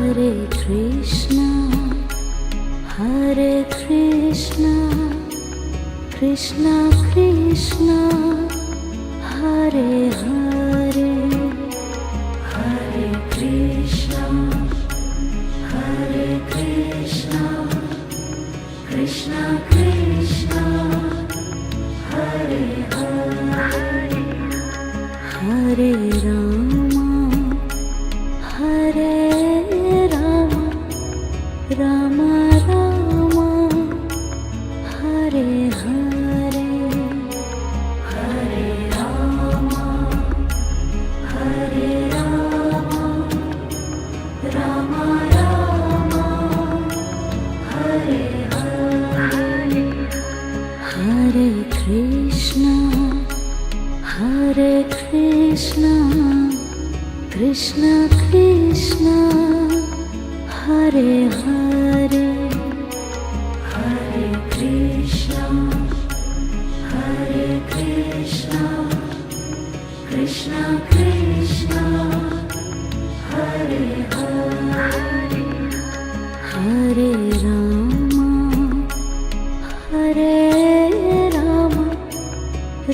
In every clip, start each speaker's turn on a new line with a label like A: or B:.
A: Hare Krishna, Hare Krishna, Krishna Krishna, Hare Hare, Hare Krishna, Hare Krishna, Krishna Krishna, Hare Hare, Hare Rama, Hare Rama, Rama Rama, Hare Hare, Hare Rama, Hare Rama, Rama Rama, Hare Hare, Hare Krishna, Hare Krishna, Krishna Krishna, Hare Hare, Hare Krishna, Hare Krishna, Krishna Krishna, Hare Hare, Hare Rama, Hare Rama,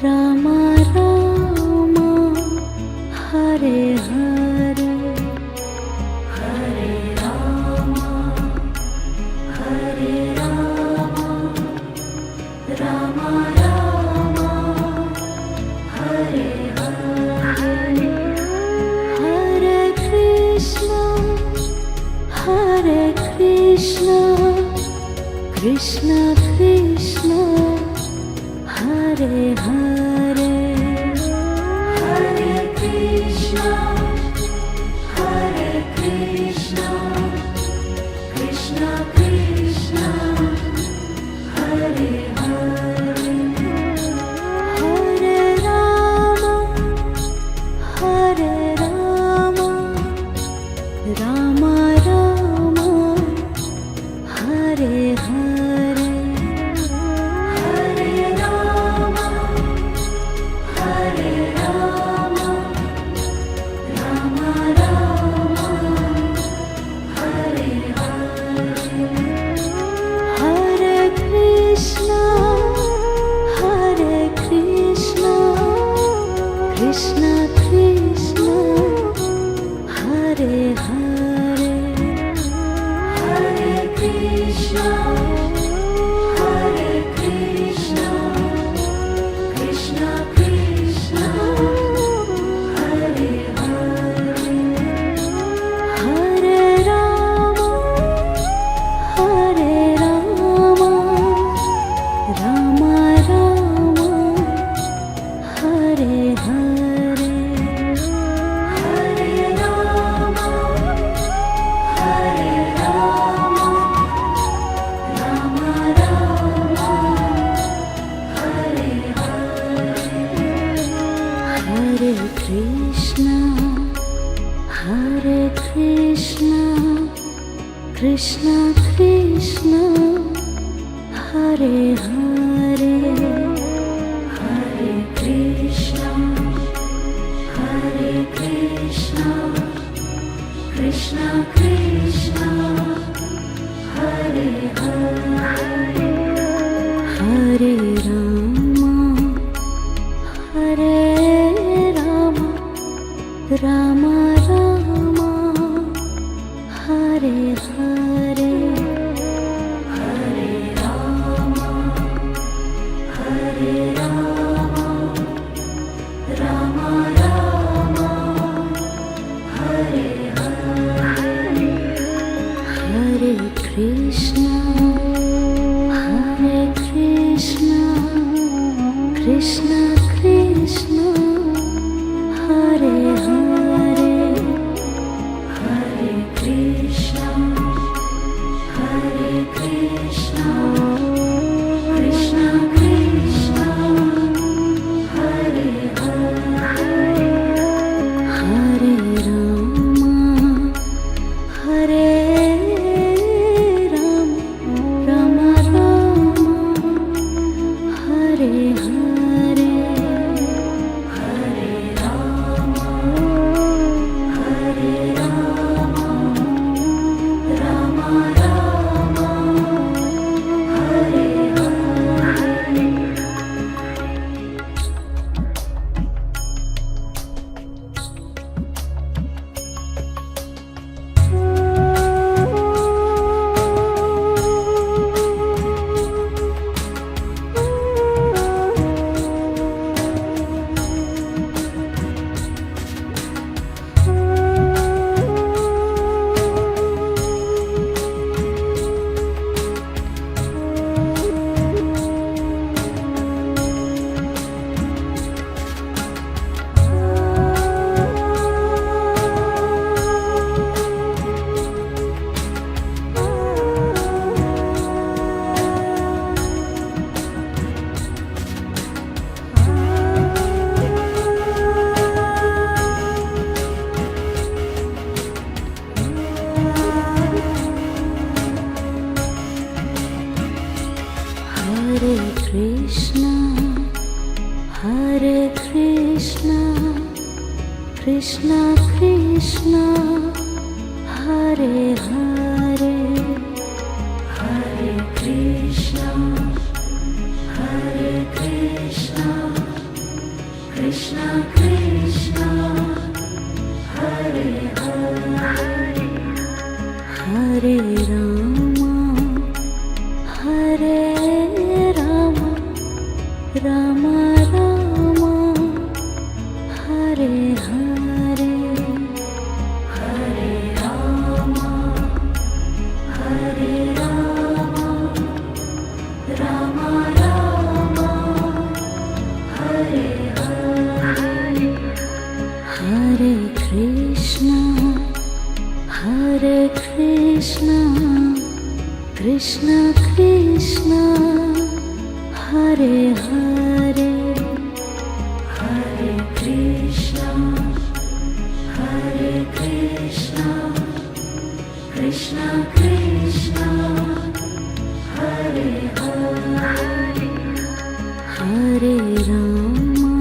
A: Rama Rama, Hare Hare, Hare Rama, Hare Rama, Rama Rama, Hare Hare, Hare Krishna, Hare Krishna, Krishna Krishna, Hare Hare, Hare Krishna, Hare Krishna, Krishna Krishna, Hare Hare, Hare Rama, Hare Rama, Rama Rama, Hare Hare, Hare Rama, Hare Rama, Rama Rama, Hare Hare, Hare Krishna, Hare Krishna, Krishna Krishna, Hare Hare, Hare Krishna, Hare Krishna, Krishna Krishna, Hare Hare, Hare Rama, Hare Rama, Rama Rama, Hare Hare, Hare Rama, Hare Rama, Rama Rama, Hare Hare, Hare Krishna, Hare Krishna, Krishna Krishna, Hare Hare, Hare Krishna, Hare Krishna, Krishna Krishna, Hare Hare, Hare Rama, Hare Rama, Rama Rama, Hare Hare, Hare Rama, Hare Rama, Rama Rama, Hare Hare, Hare Krishna, Hare Krishna, Krishna Krishna, Hare Hare, Hare Krishna, Hare Krishna, Krishna Krishna, Hare Hare, Hare Rama, Hare Rama, Krishna Krishna Hare Hare Hare Krishna Hare Krishna Krishna Krishna Hare Hare Hare Rama Hare Rama Rama Rama Hare Hare Hare Rama Hare Rama Rama Rama Hare Hare Hare Krishna Hare Krishna Krishna Krishna Hare Hare Hare Krishna Hare Krishna Krishna Krishna Hare Hare Hare Rama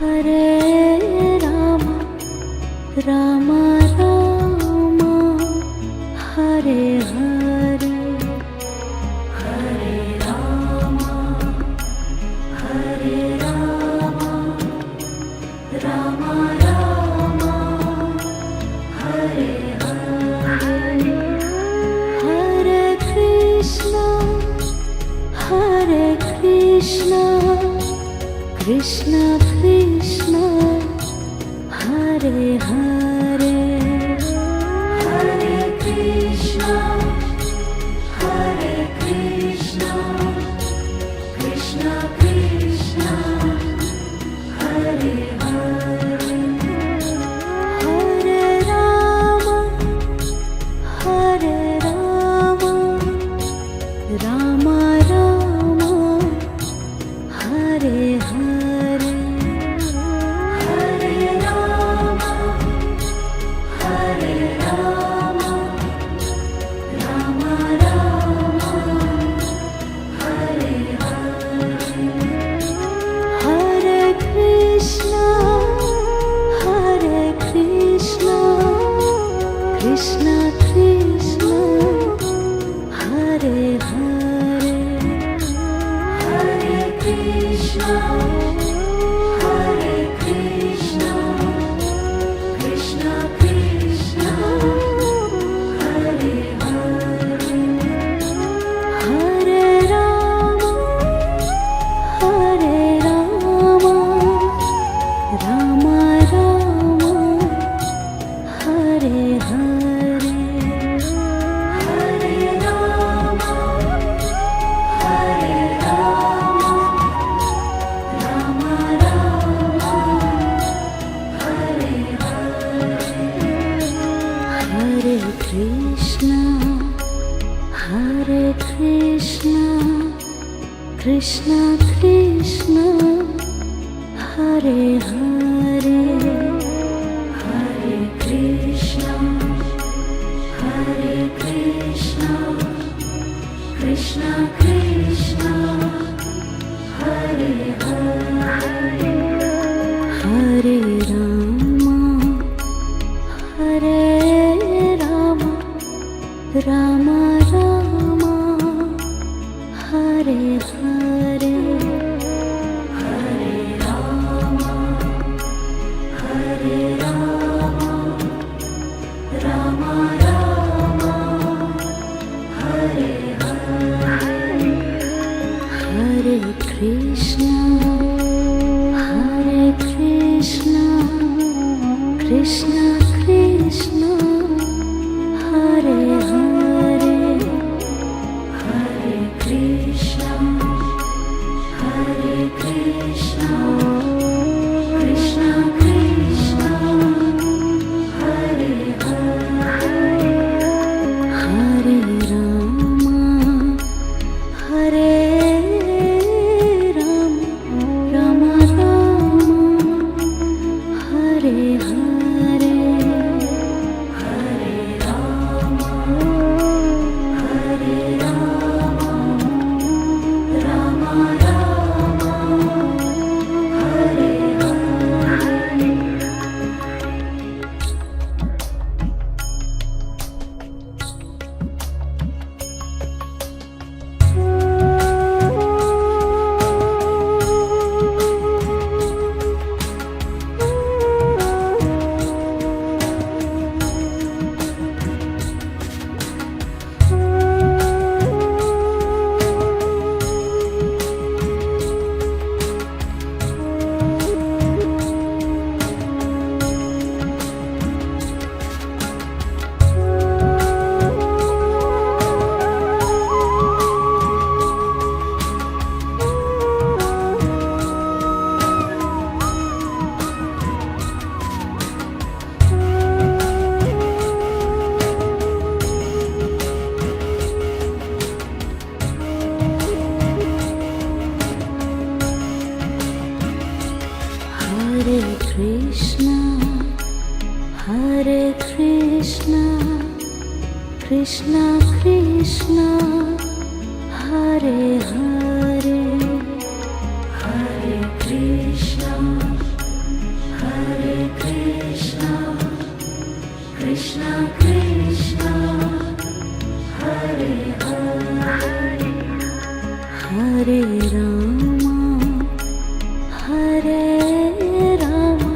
A: Hare Rama Rama Rama Hare Hare Hare Rama Hare Rama Rama Rama Hare Hare Hare Krishna Hare Krishna Krishna Krishna Hare Hare Hare Krishna Hare Krishna Krishna Krishna Hare Hare Hare Rama Hare Rama Rama Rama Hare Hare Hare Rama Hare Rama Rama Rama Hare Hare Hare Krishna Hare Krishna Krishna Krishna Hare Hare Hare Krishna Hare Krishna Krishna Krishna Hare Hare Hare Rama Hare Rama Rama Rama Hare Hare Hare Rama Hare Rama Rama Rama Hare Hare Hare Krishna Hare Krishna Krishna Krishna Hare Hare Hare Krishna Hare Krishna Krishna Krishna Hare Hare Hare Rama Hare Rama Rama Rama Hare Hare Hare Rama Hare Rama Rama Rama Hare Hare Hare Krishna Hare Krishna Krishna Krishna Hare Hare Krishna Krishna Hare Hare Hare Krishna Hare Krishna Krishna Krishna Hare Hare Hare Rama Hare Rama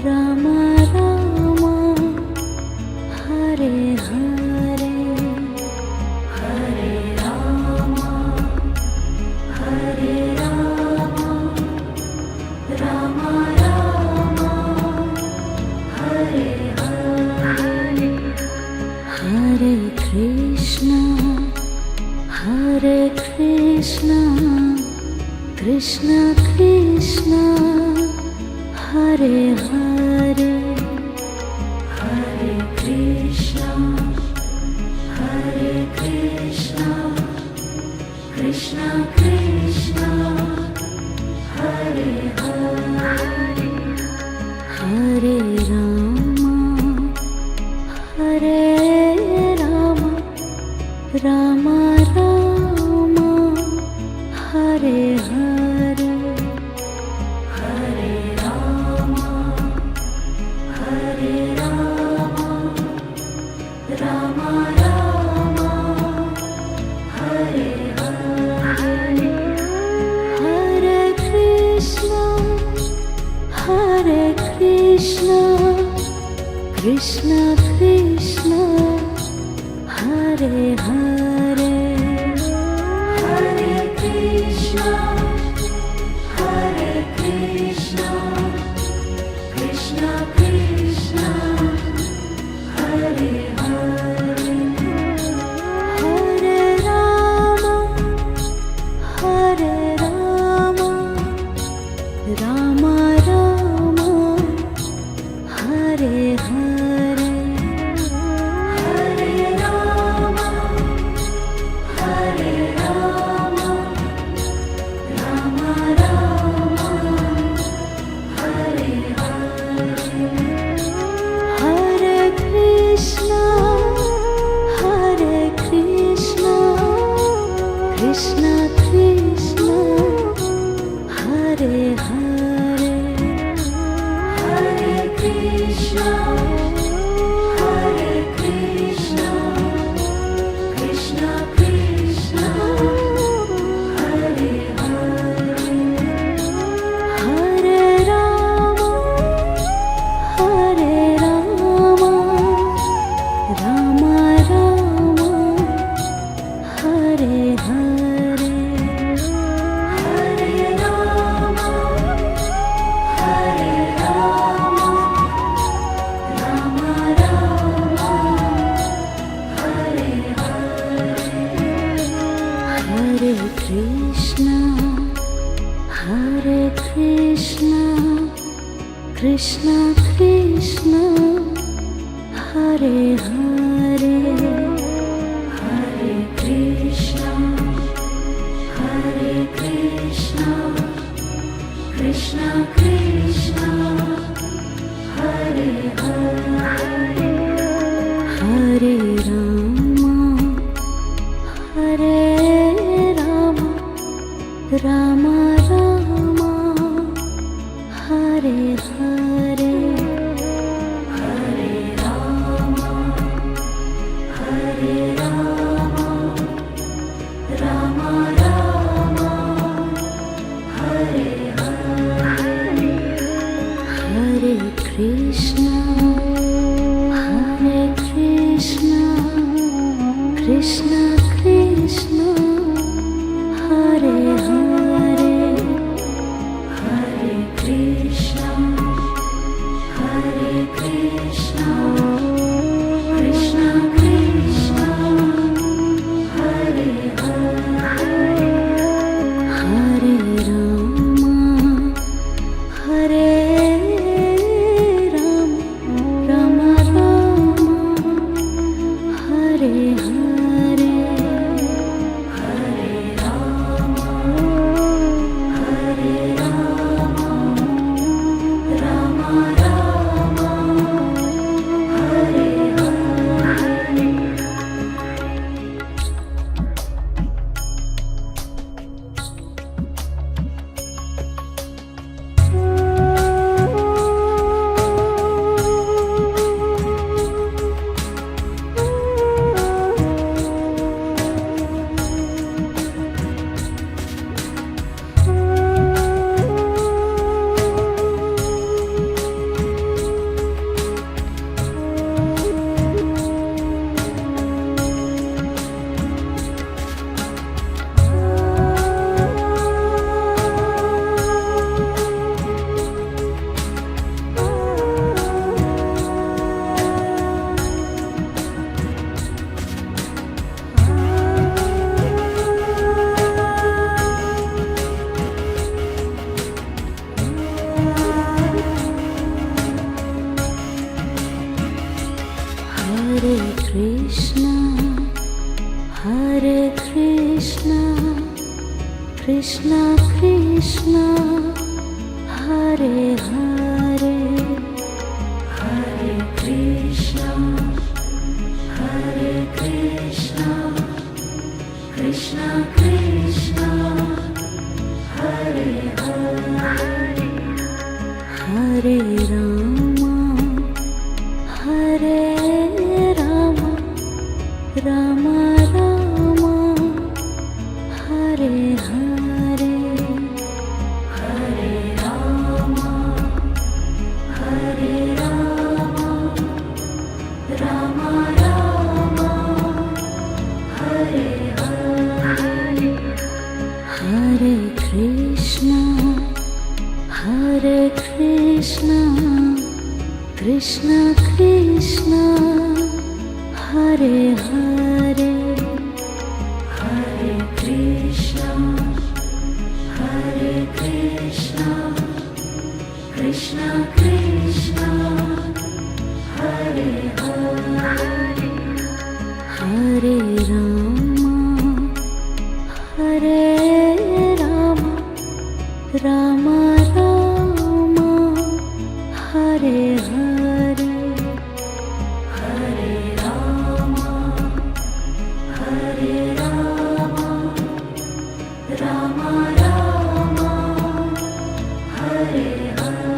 A: Rama Rama Hare Hare Hare Rama Hare Rama Rama Rama Hare Hare Hare Krishna Hare Krishna Krishna Krishna Hare Hare Hare Krishna Hare Krishna Krishna Krishna Hare Hare Hare Rama Hare Rama Rama Rama Hare Hare Hare Rama Hare Rama Rama Rama Hare Hare Hare Krishna Hare Krishna Krishna Krishna Hare Hare Hare Krishna Hare Krishna Krishna Krishna Hare Hare Hare Rama Hare Rama Rama Rama Hare Hare Hare Rama Hare Rama Rama Rama Hare Hare Hare Krishna Hare Krishna Krishna Krishna Hare Hare Hare Krishna Hare Krishna Krishna Krishna Hare Hare Hare Rama Hare Rama Rama Rama Hare Hare Hare Rama Hare Rama Rama Rama Hare Hare Hare Krishna Hare Krishna Krishna Krishna Hare Hare Hare Krishna Hare Krishna Krishna Krishna Hare Hare Hare Rama Hare Rama Rama Rama Hare Hare Hare Rama Hare Rama Rama Rama Hare Hare Hare Krishna Hare Krishna Krishna Krishna Hare Hare Hare Krishna Hare Krishna Krishna Krishna Hare Hare Hare Rama Hare Rama Rama Rama Hare Hare Krishna, Hare Krishna, Krishna Krishna, Hare Hare, Hare Krishna, Hare Krishna, Krishna Krishna, Hare Hare, Hare Rama, Hare Rama, Rama Rama, Hare Hare, Hare Rama, Hare Rama, Rama Rama, Hare Hare, Hare Krishna, Hare Krishna, Krishna Krishna, Hare Hare, Hare Krishna, Hare Krishna, Krishna Krishna, Hare Hare, Hare Rama, Hare Rama, Rama Rama, Hare Hare, Hare Rama, Hare Rama, Rama Rama, Hare Hare,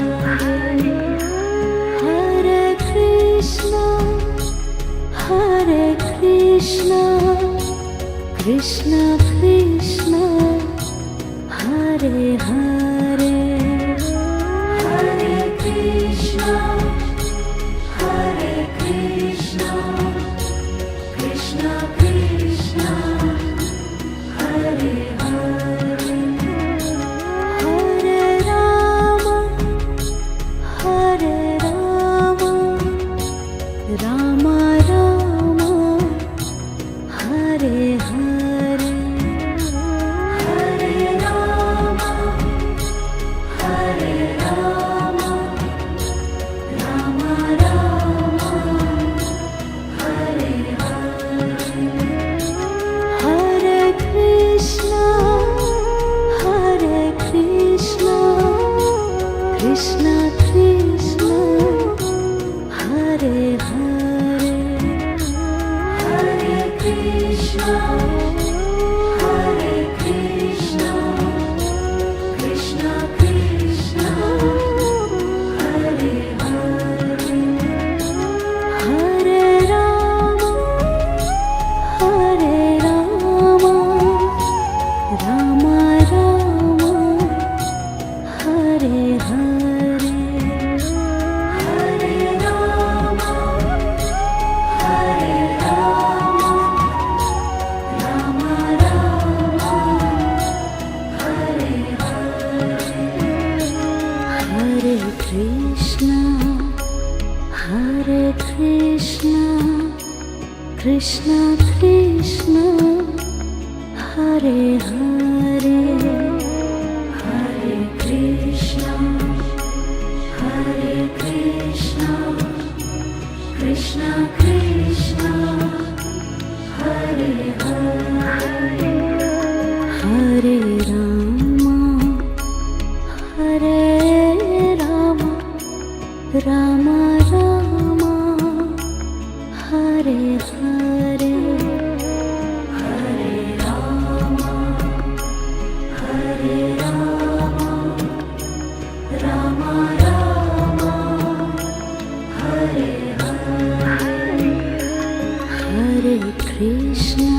A: Hare Krishna, Hare Krishna, Krishna Krishna, Hare Hare, Hare Krishna, Hare Krishna, Krishna Krishna, Hare Hare, Hare Rama, Hare Rama, Rama Rama, Hare Hare, Hare Rama, Hare Rama, Rama Rama, Hare Hare, Hare Krishna, Hare Krishna, Krishna Krishna, Hare Hare, Hare Krishna, Hare Krishna, Krishna Krishna, Hare Hare, Hare Rama, Hare Rama, Rama Rama, Hare Hare, Hare Rama, Hare Rama, Rama Rama, Hare Hare, Hare Krishna, Hare Krishna, Krishna Krishna, Hare Hare, Hare Krishna, Hare Krishna, Krishna Krishna, Hare Hare, Hare Rama, Hare Rama, Rama Rama, Hare Hare, Hare Rama, Hare Rama, Rama Rama, Hare Hare, Hare Krishna,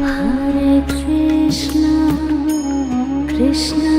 A: Hare Krishna, Krishna